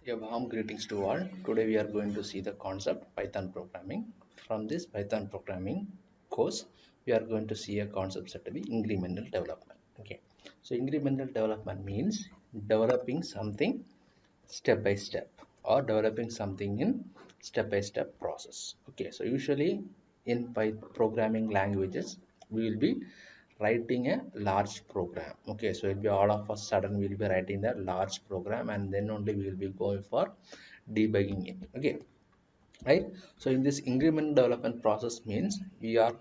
A warm greetings to all. Today we are going to see the concept Python programming. From this Python programming course, we are going to see a concept set to be incremental development. Okay, so incremental development means developing something step by step or developing something in step by step process. Okay, so usually in programming languages, we will be writing a large program. Okay, so it will be all of a sudden we'll be writing the large program and then only we will be going for debugging it. Okay, right. So in this incremental development process means we have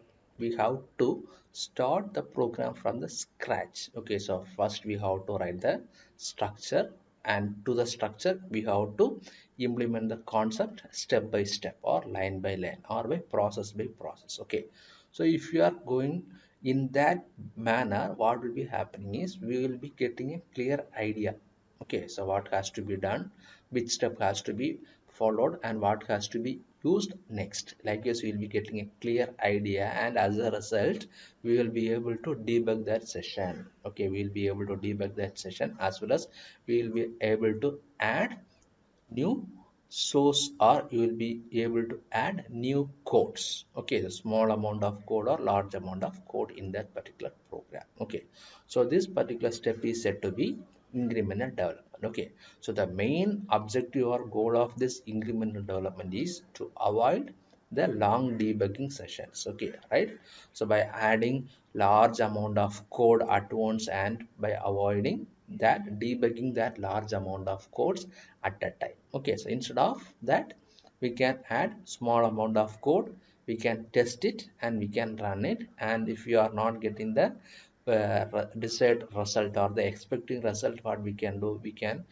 to start the program from the scratch. Okay, so first we have to write the structure, and to the structure we have to implement the concept step by step or line by line or by process. Okay, so if you are going in that manner, what will be happening is we will be getting a clear idea. Okay, so what has to be done, which step has to be followed, and what has to be used next. Like this, we will be getting a clear idea, and as a result, we will be able to debug that session. Okay, we will be able to debug that session, as well as we will be able to add new source, or you will be able to add new codes. Okay, the small amount of code or large amount of code in that particular program. Okay, so this particular step is said to be incremental development. Okay, so the main objective or goal of this incremental development is to avoid the long debugging sessions. Okay, right. So by adding large amount of code at once and by avoiding that debugging that large amount of codes at a time. Okay, so instead of that, we can add small amount of code, we can test it and we can run it, and if you are not getting the desired result or the expecting result, what we can do, we can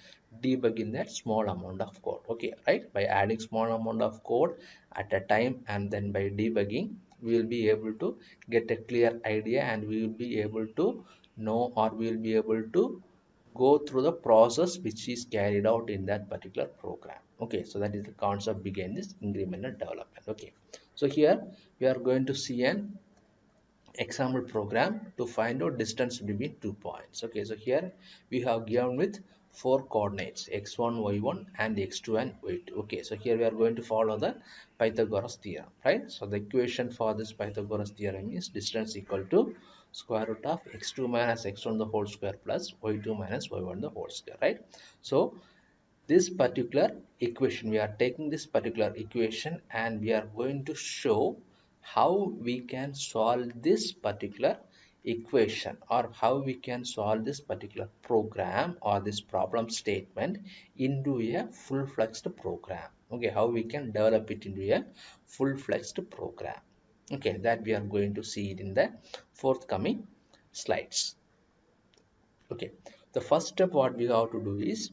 debug in that small amount of code. Okay, right, by adding small amount of code at a time and then by debugging, we will be able to get a clear idea, and we will be able to know, or we will be able to go through the process which is carried out in that particular program. Okay, so that is the concept behind this incremental development. Okay, so here we are going to see an example program to find out distance between 2 points. Okay, so here we have given with four coordinates x1, y1 and x2 and y2. Okay, so here we are going to follow the Pythagoras theorem, right? So the equation for this Pythagoras theorem is distance equal to square root of x2 minus x1 the whole square plus y2 minus y1 the whole square, right? So this particular equation, we are taking this particular equation and we are going to show how we can solve this particular equation, or how we can solve this particular program or this problem statement into a full-fledged program. Okay, how we can develop it into a full-fledged program. Okay, that we are going to see it in the forthcoming slides. Okay, the first step what we have to do is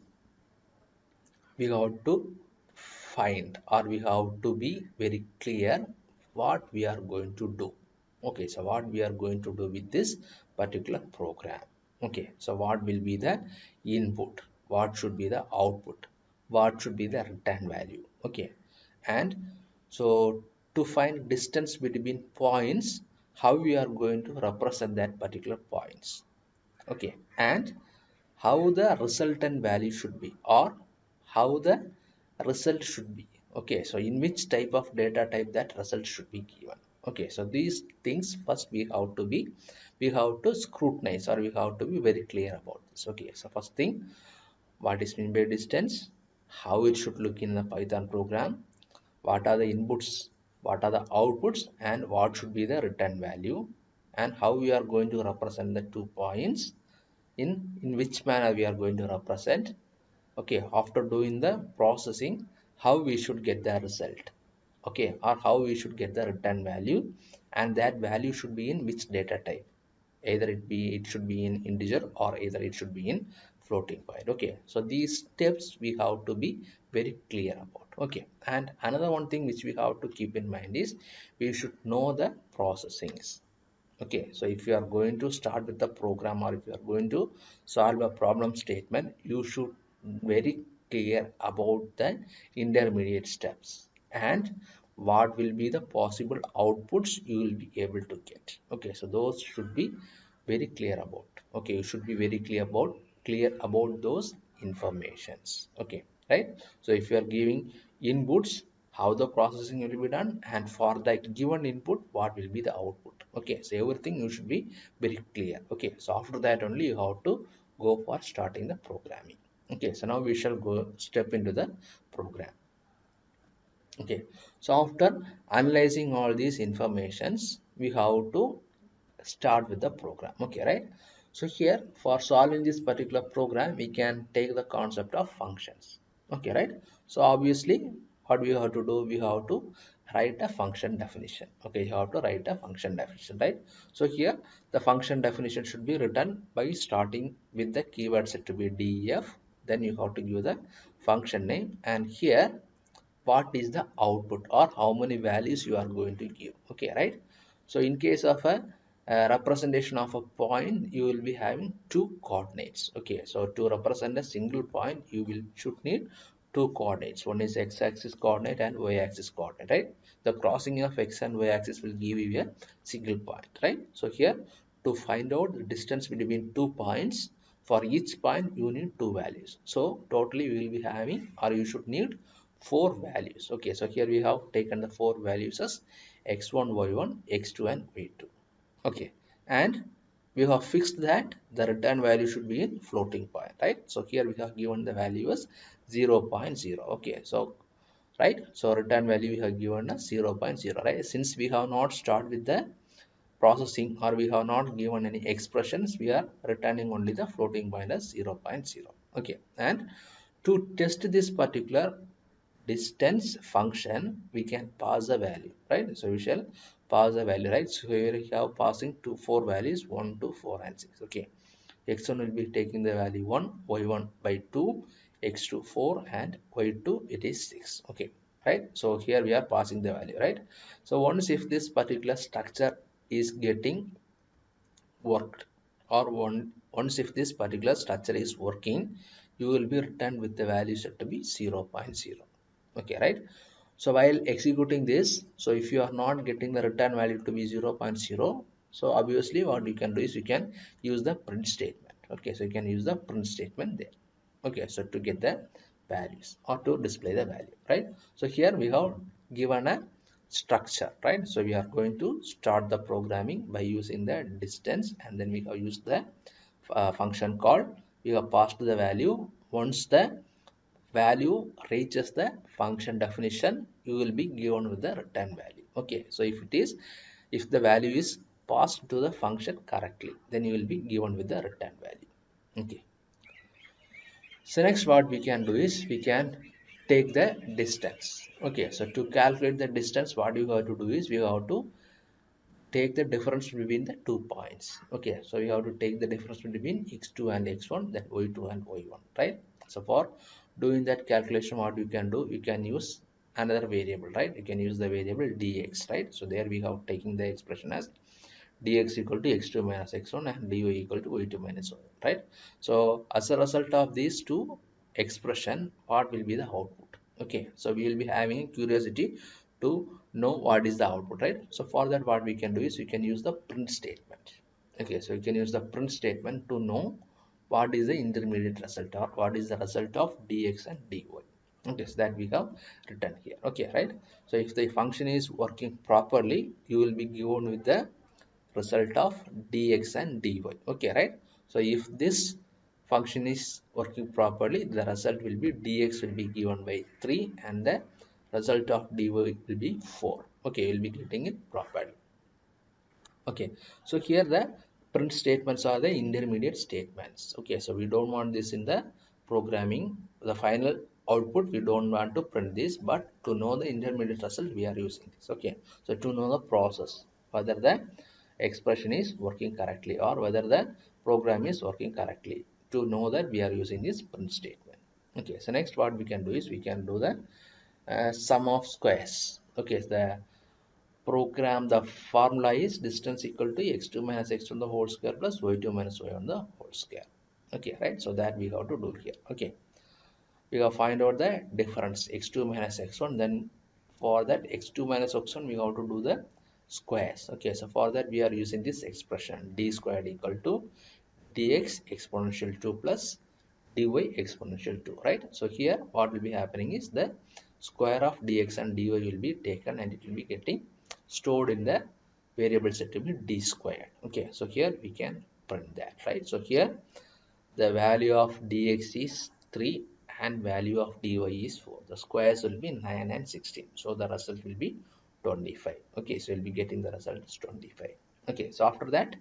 we have to find, or we have to be very clear what we are going to do. Okay, so what we are going to do with this particular program. Okay, so what will be the input, what should be the output, what should be the return value. Okay, and so to find distance between points, how we are going to represent that particular points. Okay, and how the resultant value should be, or how the result should be. Okay, so in which type of data type that result should be given. Okay, so these things first we have to scrutinize, or we have to be very clear about this. Okay, so first thing, what is mean by distance, how it should look in the Python program, what are the inputs, what are the outputs, and what should be the return value, and how we are going to represent the 2 points, in which manner we are going to represent. Okay, after doing the processing, how we should get the result. Okay, or how we should get the return value, and that value should be in which data type, either it should be in integer or either it should be in floating point. Okay, so these steps we have to be very clear about. Okay, and another one thing which we have to keep in mind is we should know the processings. Okay, so if you are going to start with the program, or if you are going to solve a problem statement, you should very clear about the intermediate steps and what will be the possible outputs you will be able to get. Okay, so those should be very clear about. Okay, you should be very clear about those informations. Okay, right? So if you are giving inputs, how the processing will be done, and for that given input what will be the output. Okay, so everything you should be very clear. Okay, so after that only you have to go for starting the programming. Okay, so now we shall go step into the program. Okay, so after analyzing all these informations, we have to start with the program. Okay, right? So here for solving this particular program, we can take the concept of functions. Okay, right? So obviously what we have to do, we have to write a function definition. Okay, you have to write a function definition, right? So here the function definition should be written by starting with the keyword set to be def, then you have to give the function name, and here what is the output or how many values you are going to give. Okay, right? So in case of a representation of a point, you will be having two coordinates. Okay, so to represent a single point, you will should need two coordinates. One is x-axis coordinate and y-axis coordinate, right? The crossing of x and y-axis will give you a single point, right? So here to find out the distance between 2 points, for each point you need two values. So totally we will be having, or you should need, four values. Okay, so here we have taken the four values as x1, y1, x2 and y2. Okay, and we have fixed that the return value should be in floating point, right? So here we have given the value as 0 0.0. Okay, so right, so return value we have given as 0 0.0, right? Since we have not started with the processing, or we have not given any expressions, we are returning only the floating point as 0 0.0. Okay, and to test this particular distance function, we can pass a value, right? So we shall pass a value, right? So here we have passing to four values, 1, 2, 4 and 6. Okay, x1 will be taking the value 1, y1 by 2, x2 4 and y2 it is 6. Okay, right? So here we are passing the value, right? So once if this particular structure is getting worked, or once if this particular structure is working, you will be returned with the value set to be 0 0.0. Okay, right? So while executing this, so if you are not getting the return value to be 0 0.0, so obviously what you can do is you can use the print statement. Okay, so you can use the print statement there. Okay, so to get the values or to display the value, right? So here we have given a structure, right? So we are going to start the programming by using the distance, and then we have used the function called, we have passed the value. Once the value reaches the function definition, you will be given with the return value. Okay, so if it is, if the value is passed to the function correctly, then you will be given with the return value. Okay, so next what we can do is we can take the distance. Okay, so to calculate the distance, what you have to do is we have to take the difference between the 2 points. Okay, so we have to take the difference between x2 and x1, then y2 and y1, right? So for doing that calculation, what you can do, you can use another variable, right? You can use the variable dx, right? So there we have taking the expression as dx equal to x2 minus x1 and dy equal to y2 minus y1, right? So as a result of these two expression, what will be the output? Okay, so we will be having curiosity to know what is the output, right? So for that what we can do is we can use the print statement. Okay, so you can use the print statement to know what is the intermediate result, or what is the result of dx and dy. Okay, so that we have written here. Okay, right? So if the function is working properly, you will be given with the result of dx and dy. Okay, right? So if this function is working properly, the result will be dx will be given by 3 and the result of dy will be 4. Okay, you'll be getting it properly. Okay, so here the print statements are the intermediate statements. Okay, so we don't want this in the programming, the final output we don't want to print this, but to know the intermediate result we are using this. Okay, so to know the process, whether the expression is working correctly or whether the program is working correctly, to know that we are using this print statement. Okay, so next what we can do is we can do the sum of squares. Okay, the program, the formula is distance equal to x2 minus x1 the whole square plus y2 minus y1 the whole square. Okay, right? So that we have to do here. Okay, we have find out the difference x2 minus x1, then for that x2 minus x1 we have to do the squares. Okay, so for that we are using this expression d squared equal to dx exponential 2 plus dy exponential 2, right? So here what will be happening is the square of dx and dy will be taken and it will be getting stored in the variable set to be d squared. Okay, so here we can print that, right? So here the value of dx is 3 and value of dy is 4. The squares will be 9 and 16. So the result will be 25. Okay, so we'll be getting the result is 25. Okay, so after that,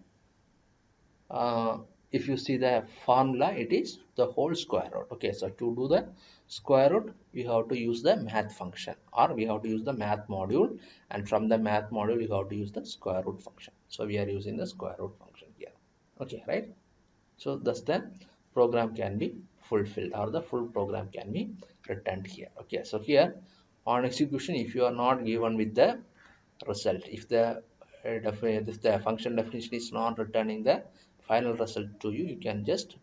uh, if you see the formula, it is the whole square root. Okay, so to do the square root, we have to use the math function, or we have to use the math module, and from the math module we have to use the square root function. So we are using the square root function here. Okay, right? So thus the program can be fulfilled, or the full program can be returned here. Okay, so here on execution, if you are not given with the result, if the function definition is not returning the final result to you, you can just,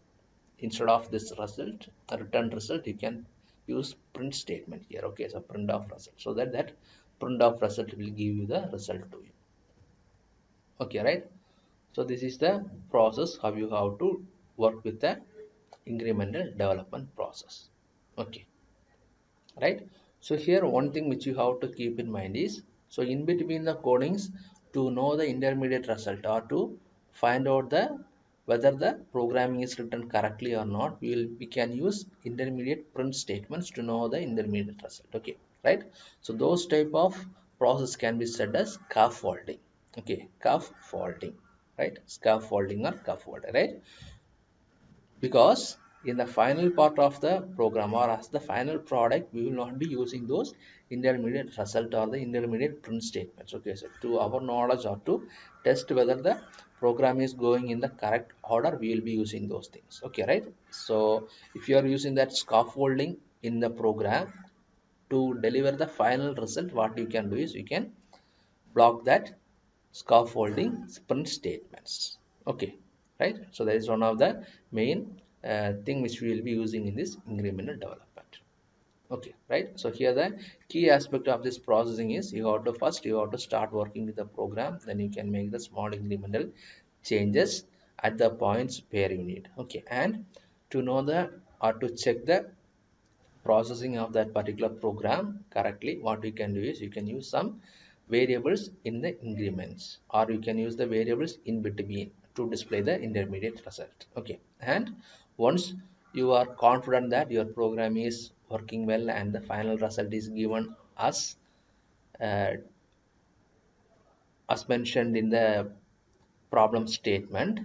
instead of this result, return result, you can use print statement here. Okay, so print of result, so that print of result will give you the result to you. Okay, right? So this is the process how you have to work with the incremental development process. Okay, right? So here one thing which you have to keep in mind is, so in between the codings, to know the intermediate result, or to find out the whether the programming is written correctly or not, we can use intermediate print statements to know the intermediate result. Okay, right? So those type of process can be said as scaffolding. Okay, scaffolding, right? Scaffolding or scaffolding, right? Because in the final part of the program, or as the final product, we will not be using those intermediate result or the intermediate print statements. Okay, so to our knowledge, or to test whether the program is going in the correct order, we will be using those things. Okay, right? So if you are using that scaffolding in the program to deliver the final result, what you can do is you can block that scaffolding sprint statements. Okay, right? So that is one of the main thing which we will be using in this incremental development. Okay, right? So here the key aspect of this processing is, you have to start working with the program, then you can make the small incremental changes at the points where you need. Okay, and to know the, or to check the processing of that particular program correctly, what you can do is you can use some variables in the increments, or you can use the variables in between to display the intermediate result. Okay, and once you are confident that your program is working well and the final result is given uh, as mentioned in the problem statement,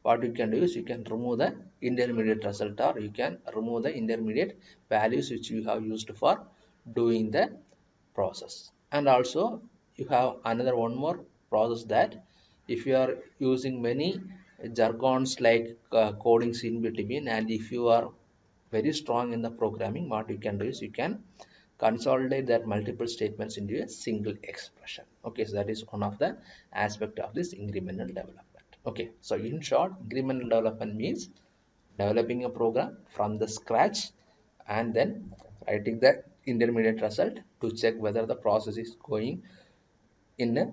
what you can do is you can remove the intermediate result, or you can remove the intermediate values which you have used for doing the process. And also you have another one more process, that if you are using many jargons like codings in between, and if you are very strong in the programming, what you can do is you can consolidate that multiple statements into a single expression. Okay, so that is one of the aspect of this incremental development. Okay, so in short, incremental development means developing a program from the scratch and then writing the intermediate result to check whether the process is going in a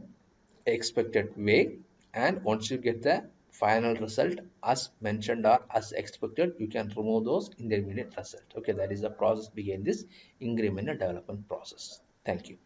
expected way. And once you get the final result as mentioned or as expected, you can remove those intermediate result. Okay, that is the process behind this incremental development process. Thank you.